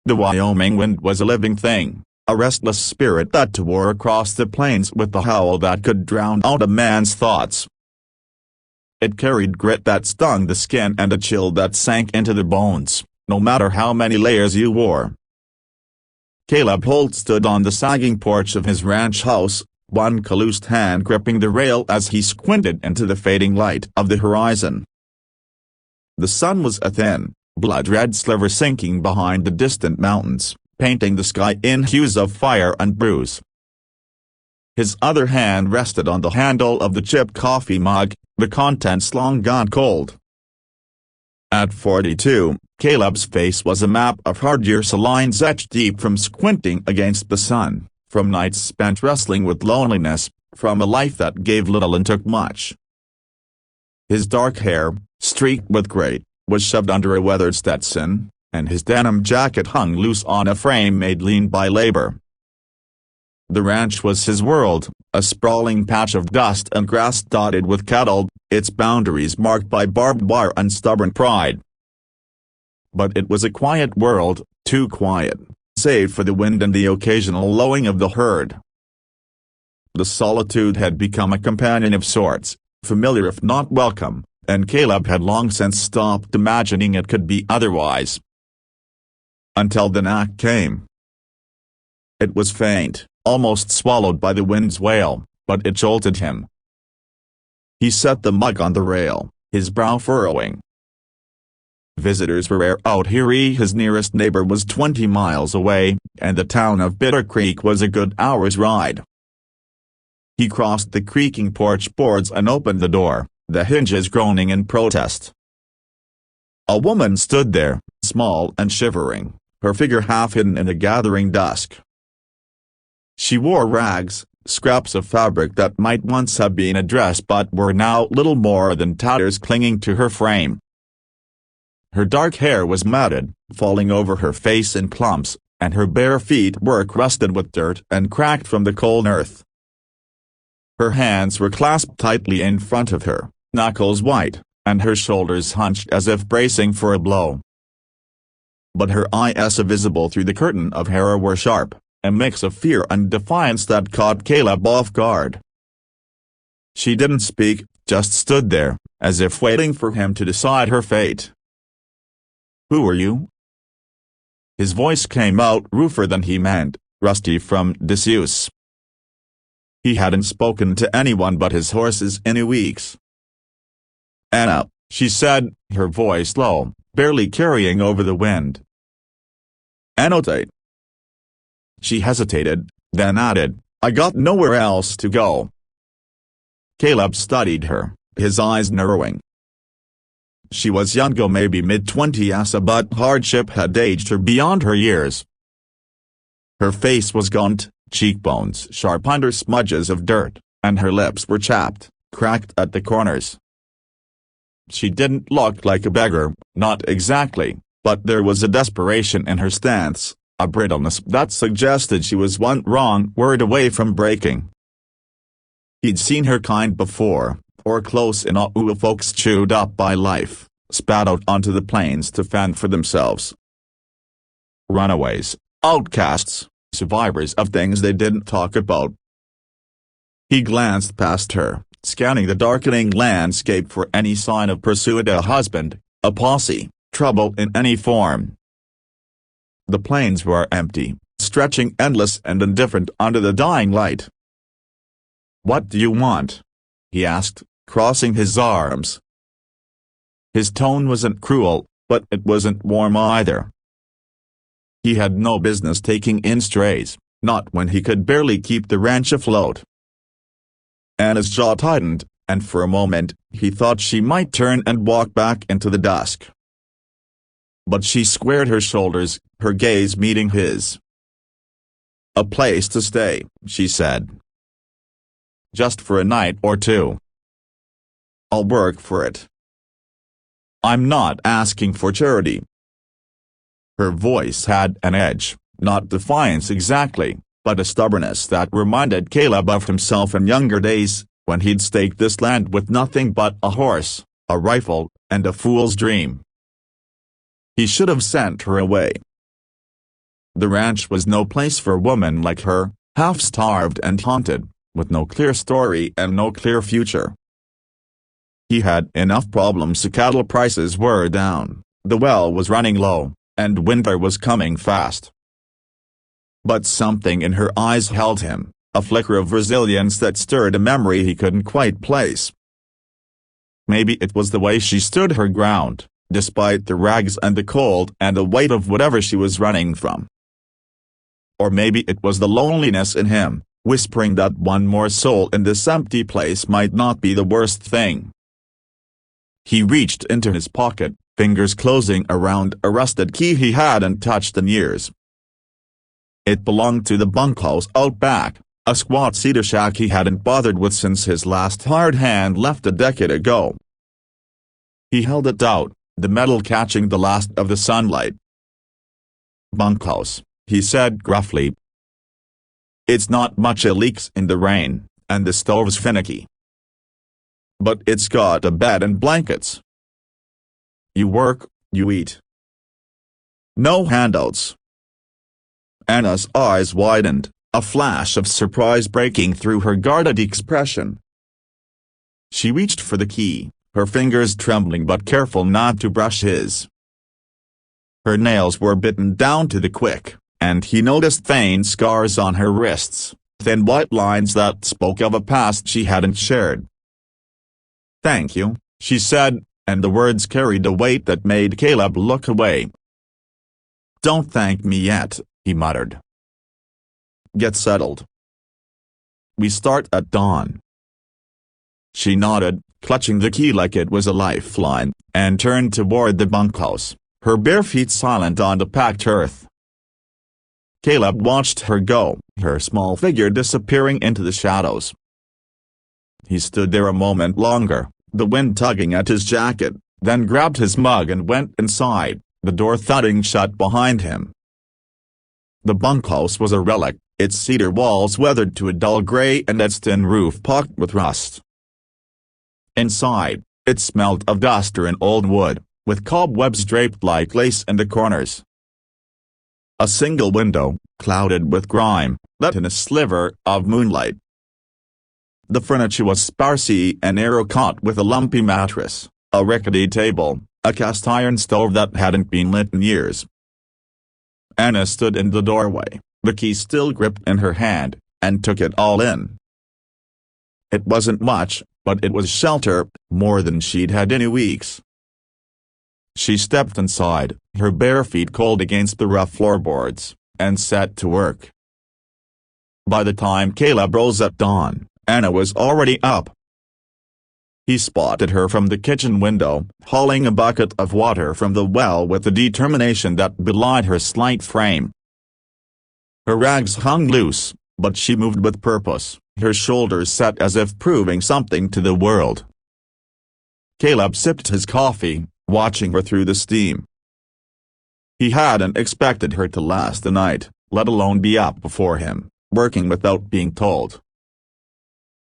The Wyoming wind was a living thing, a restless spirit that tore across the plains with a howl that could drown out a man's thoughts. It carried grit that stung the skin and a chill that sank into the bones, no matter how many layers you wore. Caleb Holt stood on the sagging porch of his ranch house, one calloused hand gripping the rail as he squinted into the fading light of the horizon. The sun was a thin, blood-red sliver sinking behind the distant mountains, painting the sky in hues of fire and bruise. His other hand rested on the handle of the chipped coffee mug, the contents long gone cold. At 42, Caleb's face was a map of hard years, lines etched deep from squinting against the sun, from nights spent wrestling with loneliness, from a life that gave little and took much. His dark hair, streaked with gray, was shoved under a weathered Stetson, and his denim jacket hung loose on a frame made lean by labor. The ranch was his world, a sprawling patch of dust and grass dotted with cattle, its boundaries marked by barbed wire and stubborn pride. But it was a quiet world, too quiet, save for the wind and the occasional lowing of the herd. The solitude had become a companion of sorts, familiar if not welcome, and Caleb had long since stopped imagining it could be otherwise. Until the knock came. It was faint, almost swallowed by the wind's wail, but it jolted him. He set the mug on the rail, his brow furrowing. Visitors were rare out here. His nearest neighbor was 20 miles away, and the town of Bitter Creek was a good hour's ride. He crossed the creaking porch boards and opened the door, the hinges groaning in protest. A woman stood there, small and shivering, her figure half hidden in the gathering dusk. She wore rags, scraps of fabric that might once have been a dress but were now little more than tatters clinging to her frame. Her dark hair was matted, falling over her face in clumps, and her bare feet were crusted with dirt and cracked from the cold earth. Her hands were clasped tightly in front of her, knuckles white, and her shoulders hunched as if bracing for a blow. But her eyes, visible through the curtain of hair, were sharp, a mix of fear and defiance that caught Caleb off guard. She didn't speak, just stood there, as if waiting for him to decide her fate. "Who are you?" His voice came out rougher than he meant, rusty from disuse. He hadn't spoken to anyone but his horses in weeks. "Anna," she said, her voice low, barely carrying over the wind. "Annotate." She hesitated, then added, "I got nowhere else to go." Caleb studied her, his eyes narrowing. She was younger, maybe mid-20s, but hardship had aged her beyond her years. Her face was gaunt, cheekbones sharp under smudges of dirt, and her lips were chapped, cracked at the corners. She didn't look like a beggar, not exactly, but there was a desperation in her stance, a brittleness that suggested she was one wrong word away from breaking. He'd seen her kind before, or close enough. Folks chewed up by life, spat out onto the plains to fend for themselves. Runaways, outcasts, survivors of things they didn't talk about. He glanced past her, scanning the darkening landscape for any sign of pursuit, a husband, a posse, trouble in any form. The plains were empty, stretching endless and indifferent under the dying light. "What do you want?" he asked, crossing his arms. His tone wasn't cruel, but it wasn't warm either. He had no business taking in strays, not when he could barely keep the ranch afloat. Anna's jaw tightened, and for a moment, he thought she might turn and walk back into the dusk. But she squared her shoulders, her gaze meeting his. "A place to stay," she said. "Just for a night or two. I'll work for it. I'm not asking for charity." Her voice had an edge, not defiance exactly, but a stubbornness that reminded Caleb of himself in younger days, when he'd staked this land with nothing but a horse, a rifle, and a fool's dream. He should have sent her away. The ranch was no place for a woman like her, half-starved and haunted, with no clear story and no clear future. He had enough problems. The cattle prices were down, the well was running low, and winter was coming fast. But something in her eyes held him, a flicker of resilience that stirred a memory he couldn't quite place. Maybe it was the way she stood her ground, despite the rags and the cold and the weight of whatever she was running from. Or maybe it was the loneliness in him, whispering that one more soul in this empty place might not be the worst thing. He reached into his pocket, fingers closing around a rusted key he hadn't touched in years. It belonged to the bunkhouse out back, a squat cedar shack he hadn't bothered with since his last hard hand left a decade ago. He held it out, the metal catching the last of the sunlight. "Bunkhouse," he said gruffly. "It's not much. It leaks in the rain, and the stove's finicky. But it's got a bed and blankets. You work, you eat. No handouts." Anna's eyes widened, a flash of surprise breaking through her guarded expression. She reached for the key, her fingers trembling but careful not to brush his. Her nails were bitten down to the quick, and he noticed faint scars on her wrists, thin white lines that spoke of a past she hadn't shared. "Thank you," she said, and the words carried a weight that made Caleb look away. "Don't thank me yet," he muttered. "Get settled. We start at dawn." She nodded, clutching the key like it was a lifeline, and turned toward the bunkhouse, her bare feet silent on the packed earth. Caleb watched her go, her small figure disappearing into the shadows. He stood there a moment longer, the wind tugging at his jacket, then grabbed his mug and went inside, the door thudding shut behind him. The bunkhouse was a relic, its cedar walls weathered to a dull gray and its tin roof pocked with rust. Inside, it smelled of duster and old wood, with cobwebs draped like lace in the corners. A single window, clouded with grime, let in a sliver of moonlight. The furniture was sparsely and narrow, cot with a lumpy mattress, a rickety table, a cast-iron stove that hadn't been lit in years. Anna stood in the doorway, the key still gripped in her hand, and took it all in. It wasn't much, but it was shelter, more than she'd had in weeks. She stepped inside, her bare feet cold against the rough floorboards, and set to work. By the time Caleb rose at dawn, Anna was already up. He spotted her from the kitchen window, hauling a bucket of water from the well with the determination that belied her slight frame. Her rags hung loose, but she moved with purpose, her shoulders set as if proving something to the world. Caleb sipped his coffee, watching her through the steam. He hadn't expected her to last the night, let alone be up before him, working without being told.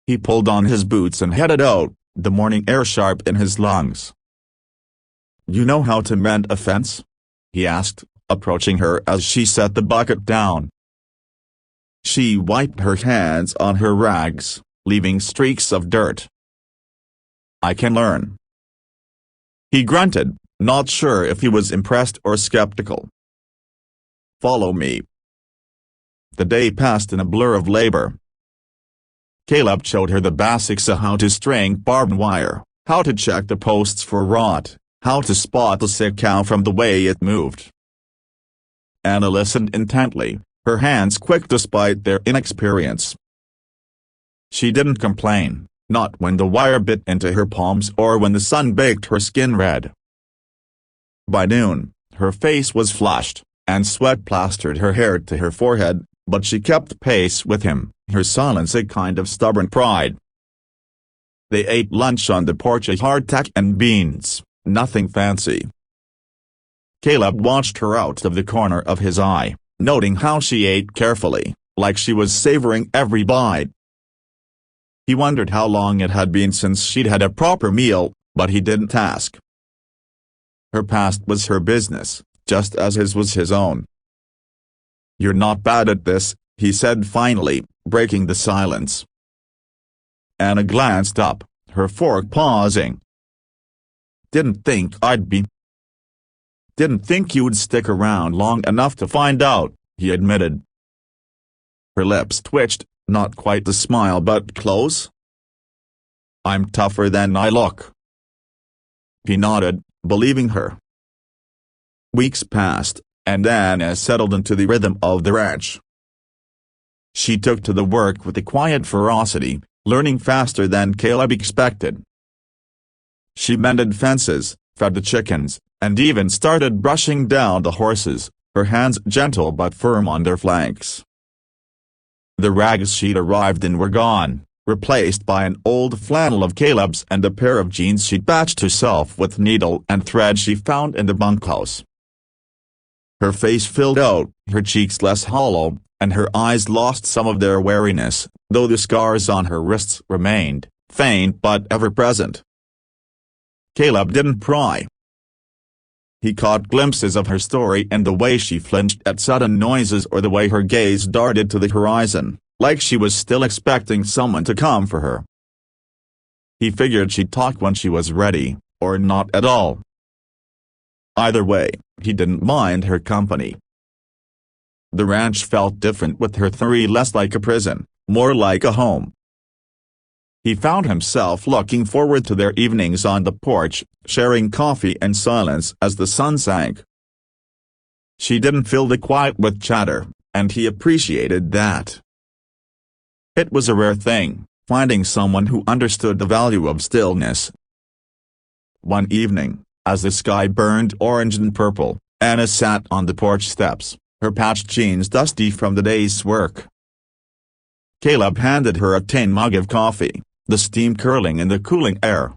He pulled on his boots and headed out, the morning air sharp in his lungs. "You know how to mend a fence?" he asked, approaching her as she set the bucket down. She wiped her hands on her rags, leaving streaks of dirt. "I can learn." He grunted, not sure if he was impressed or skeptical. "Follow me." The day passed in a blur of labor. Caleb showed her the basics of how to string barbed wire, how to check the posts for rot, how to spot the sick cow from the way it moved. Anna listened intently, her hands quick despite their inexperience. She didn't complain, not when the wire bit into her palms or when the sun baked her skin red. By noon, her face was flushed, and sweat plastered her hair to her forehead, but she kept pace with him, her silence a kind of stubborn pride. They ate lunch on the porch, a hardtack and beans, nothing fancy. Caleb watched her out of the corner of his eye, noting how she ate carefully, like she was savoring every bite. He wondered how long it had been since she'd had a proper meal, but he didn't ask. Her past was her business, just as his was his own. "You're not bad at this," he said finally, breaking the silence. Anna glanced up, her fork pausing. "Didn't think I'd be. Didn't think you'd stick around long enough to find out," he admitted. Her lips twitched, not quite the smile but close. "I'm tougher than I look." He nodded, believing her. Weeks passed, and Anna settled into the rhythm of the ranch. She took to the work with a quiet ferocity, learning faster than Caleb expected. She mended fences, fed the chickens, and even started brushing down the horses, her hands gentle but firm on their flanks. The rags she'd arrived in were gone, replaced by an old flannel of Caleb's and a pair of jeans she'd patched herself with needle and thread she found in the bunkhouse. Her face filled out, her cheeks less hollow, and her eyes lost some of their wariness, though the scars on her wrists remained, faint but ever-present. Caleb didn't pry. He caught glimpses of her story and the way she flinched at sudden noises or the way her gaze darted to the horizon, like she was still expecting someone to come for her. He figured she'd talk when she was ready, or not at all. Either way, he didn't mind her company. The ranch felt different with her three, less like a prison, more like a home. He found himself looking forward to their evenings on the porch, sharing coffee and silence as the sun sank. She didn't fill the quiet with chatter, and he appreciated that. It was a rare thing, finding someone who understood the value of stillness. One evening, as the sky burned orange and purple, Anna sat on the porch steps, her patched jeans dusty from the day's work. Caleb handed her a tin mug of coffee, the steam curling in the cooling air.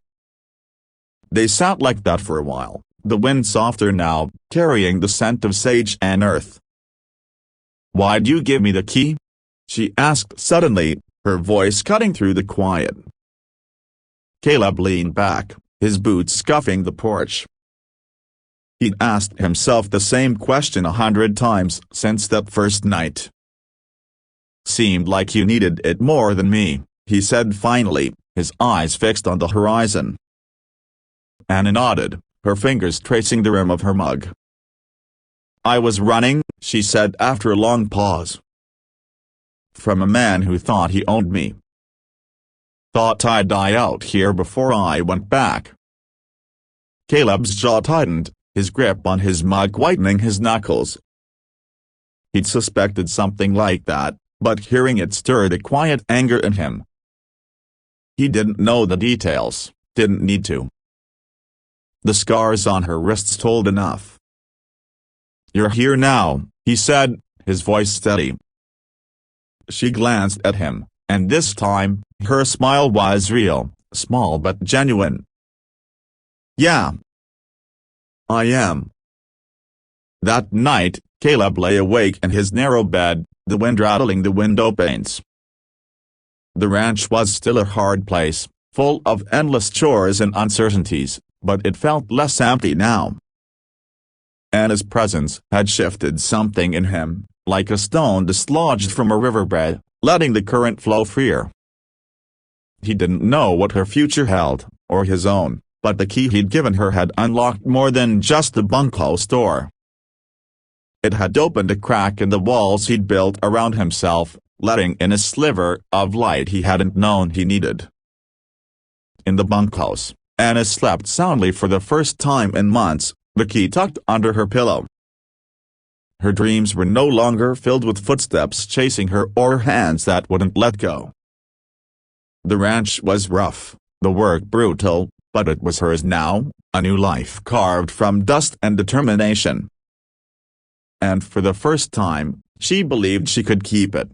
They sat like that for a while, the wind softer now, carrying the scent of sage and earth. "Why'd you give me the key?" she asked suddenly, her voice cutting through the quiet. Caleb leaned back, his boots scuffing the porch. He'd asked himself the same question 100 times since that first night. "Seemed like you needed it more than me," he said finally, his eyes fixed on the horizon. Anna nodded, her fingers tracing the rim of her mug. "I was running," she said after a long pause. "From a man who thought he owned me. Thought I'd die out here before I went back." Caleb's jaw tightened, his grip on his mug whitening his knuckles. He'd suspected something like that, but hearing it stirred a quiet anger in him. He didn't know the details, didn't need to. The scars on her wrists told enough. "You're here now," he said, his voice steady. She glanced at him, and this time, her smile was real, small but genuine. "Yeah. I am." That night, Caleb lay awake in his narrow bed, the wind rattling the window panes. The ranch was still a hard place, full of endless chores and uncertainties, but it felt less empty now. Anna's presence had shifted something in him, like a stone dislodged from a riverbed, letting the current flow freer. He didn't know what her future held, or his own, but the key he'd given her had unlocked more than just the bunkhouse door. It had opened a crack in the walls he'd built around himself, letting in a sliver of light he hadn't known he needed. In the bunkhouse, Anna slept soundly for the first time in months, the key tucked under her pillow. Her dreams were no longer filled with footsteps chasing her or hands that wouldn't let go. The ranch was rough, the work brutal, but it was hers now, a new life carved from dust and determination. And for the first time, she believed she could keep it.